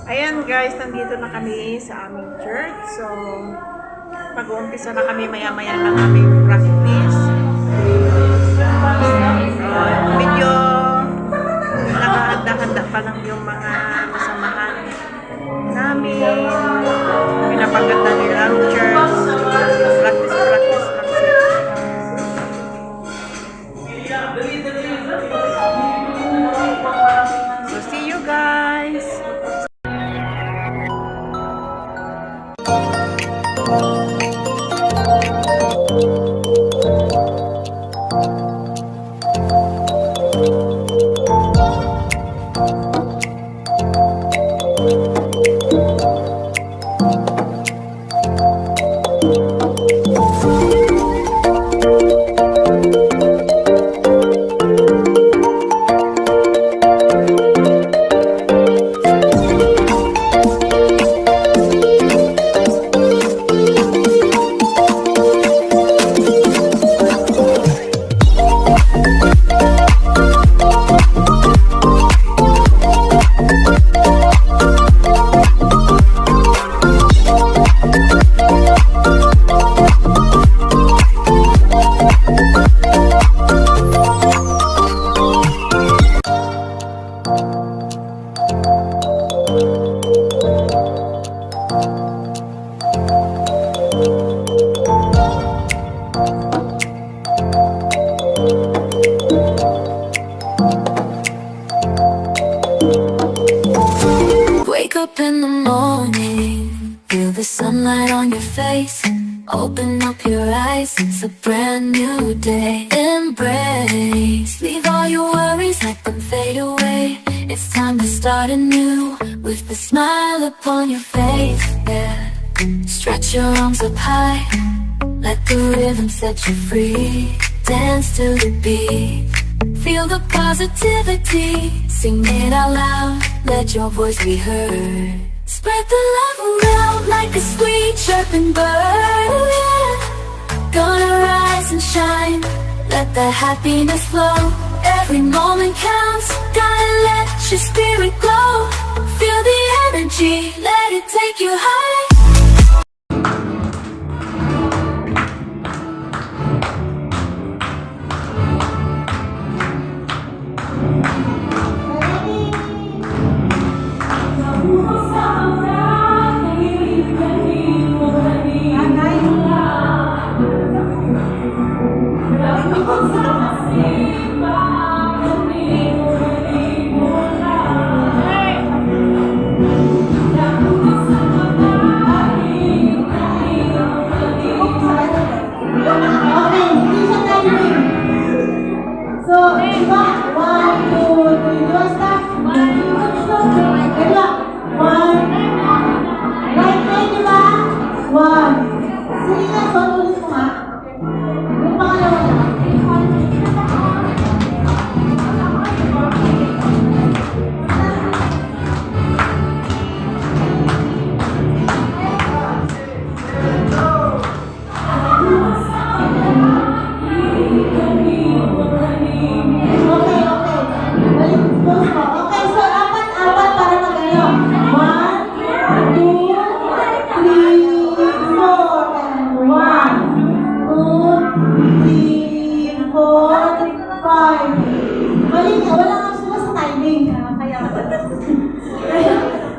Ayan guys, nandito na kami sa aming church. So, mag-uumpisa na kami maya-maya ng aming practice. Medyo nakahanda-handa pa lang yung mga kasamahan namin. Pinapaganda nila ang church. Practice lang sila. So, see you guys! Wake up in the morning, feel the sunlight on your face. Open up your eyes, it's a brand new day. Embrace, leave all your worries, let them fade away. It's time to start anew, with a smile upon your face, yeah. Stretch your arms up high, let the rhythm set you free. Dance to the beat, feel the positivity. Sing it out loud, let your voice be heard. Spread the love around like a sweet chirping bird. Oh yeah, gonna rise and shine, let the happiness flow. Every moment counts, gotta let your spirit glow. Feel the energy, let it take you high.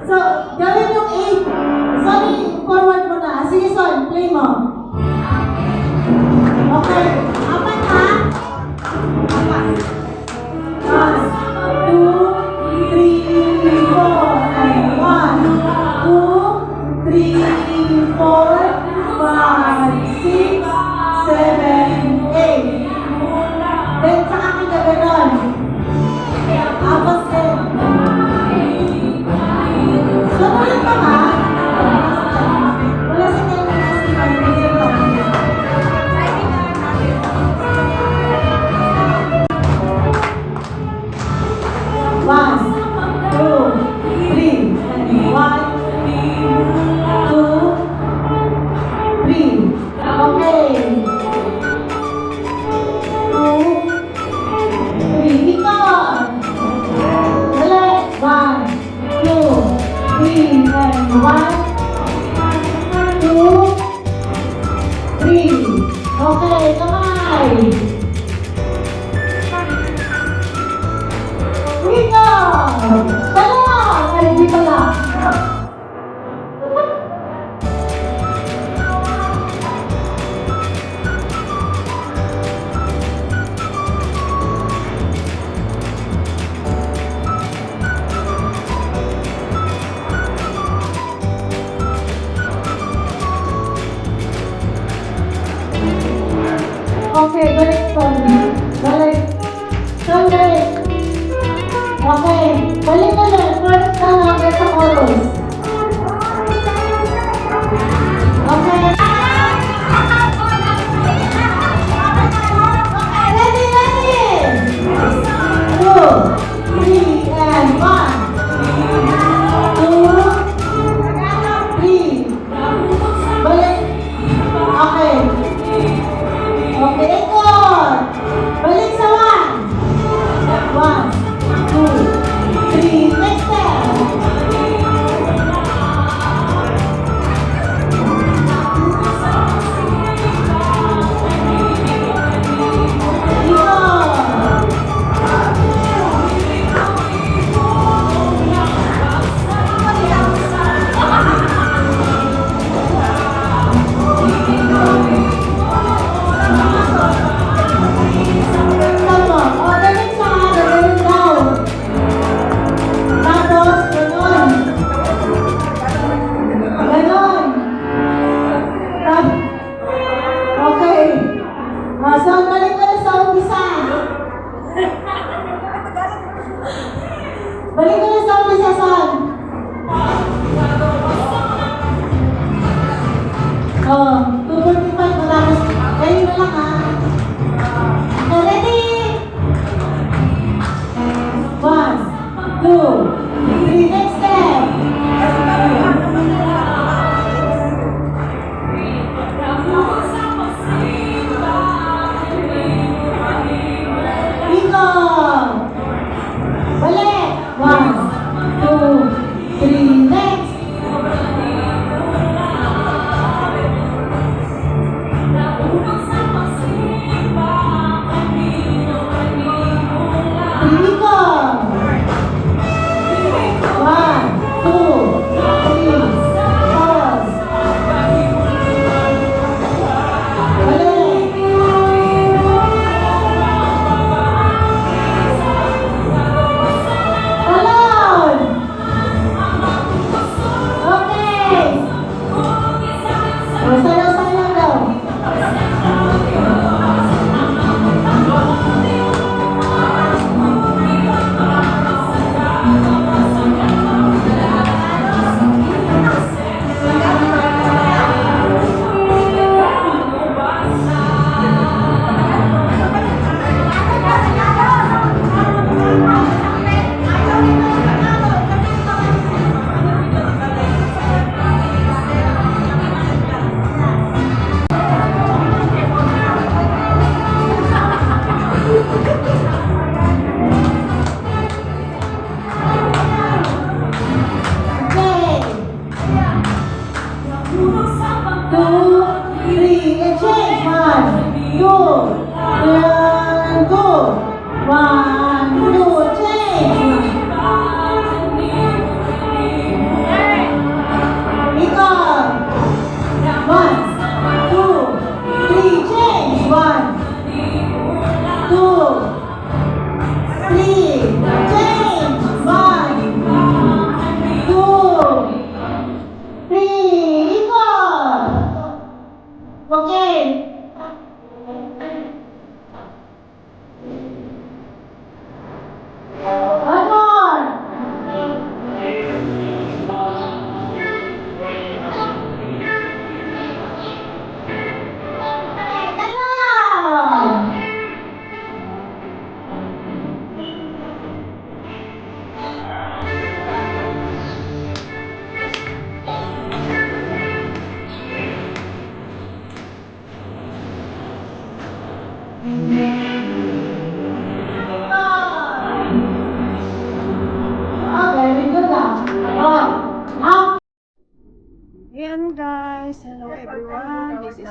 So, gawin yung 8. Sorry, forward mo na. Sige, Son, play mo. Okay. Apat ha? Apat. 1, 2, 3, 4. 1, 2, 3, 4, 5, 6, 7, 8. Then, saka kita ganon. Abot din. So, ulit pa ba? Wala sa tayo na si Pag-ibig pa. One, two, three. 1, 2, 3. Okay. 2, 3. Ikaw. Ulit. 1, 2, 3, 4, 5, 6, 7, 8. 3, and 1, 2, 3. Okay, kamay. Rico! Dalawa! Ay, hindi pala. Okay, balik po. Balik. Balik. Okay, balik ulit. First na hanggang sa chorus. Okay. Okay, ready, ready. 2, 3, and 1. 2, 3. Balik. Okay. Okay, ikot. Balik sa 1. 1, 2, 3. Next step. Ikot. Tama. O, ganun siya. Ganun daw. Tapos, ganun. Ganun. Okay. So, balik ko na sa umpisa. Balik ko na sa umpisa, son. Oh, 245 matapos. Kayo na lang, ha? Okay, ready? 1, 2, 3, next step. Ikot. Balik. 1, 2, 3, next. Ikot. 1, 2,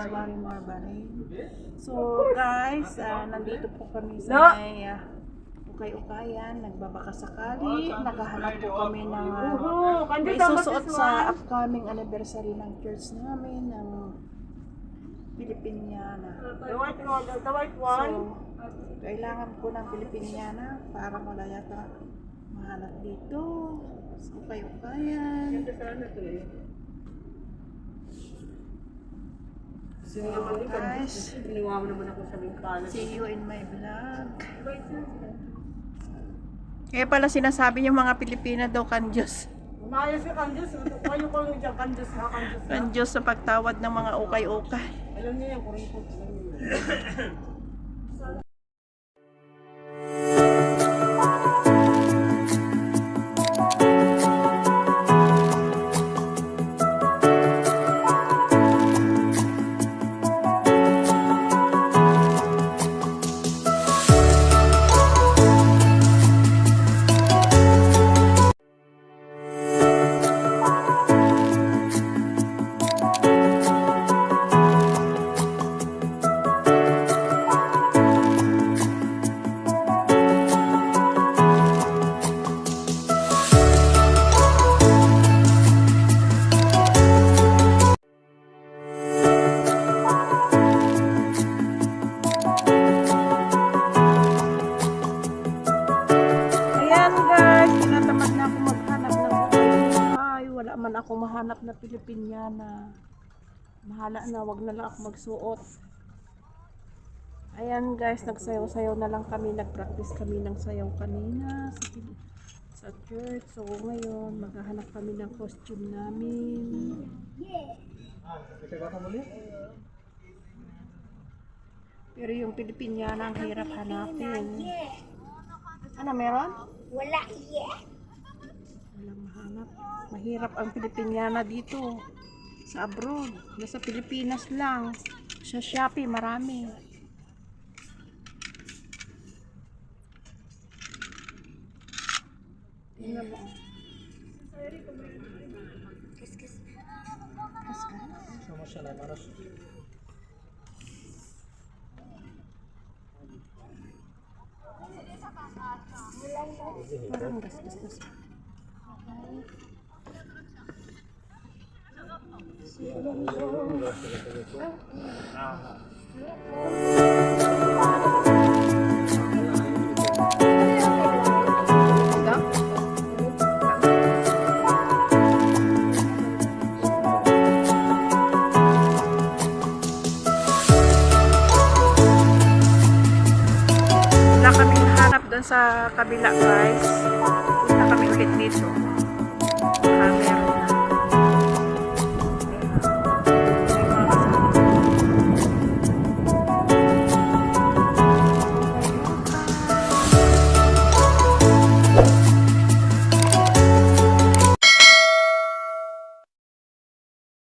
Marimar Barin. So guys, nandito po kami sa may ukay-ukayan, nagbabaka sakali, naghahanap po kami ng may susuot sa upcoming anniversary ng church namin, ng Pilipiniana. The white So, kailangan po ng Pilipiniana para wala yata mahanap dito. So, ukay-ukayan. So, guys, Iniwaw naman ako sa bintana. see you in my vlog. Kaya pala sinasabi yung mga Pilipina daw kandyos. Umayos ka, Kanjus. Kayo ko lang dyan, Kanjus ha, Kanjus. Kandyos sa pagtawad ng mga ukay-ukay. Alam niyo yan, kuripot. Alam niyo yan. Ayan guys, tinatamad na ako maghanap ng ukay. Wala man ako mahanap na Pilipiniana. Mahala na, wag na lang ako magsuot. Ayan guys, nagsayaw-sayaw na lang kami. Nag-practice kami ng sayaw kanina sa church. So ngayon, maghahanap kami ng costume namin. Pero yung Pilipiniana ang hirap hanapin. Ano meron? Wala, Walang mahanap. Mahirap ang Pilipiniana dito. Sa abroad. Nasa Pilipinas lang. Sa Shopee, marami. Tingnan mo. Kas-kas. Parang gas-gas. Wala kaming hanap doon sa kabila guys. Punta kami ulit dito. Meron.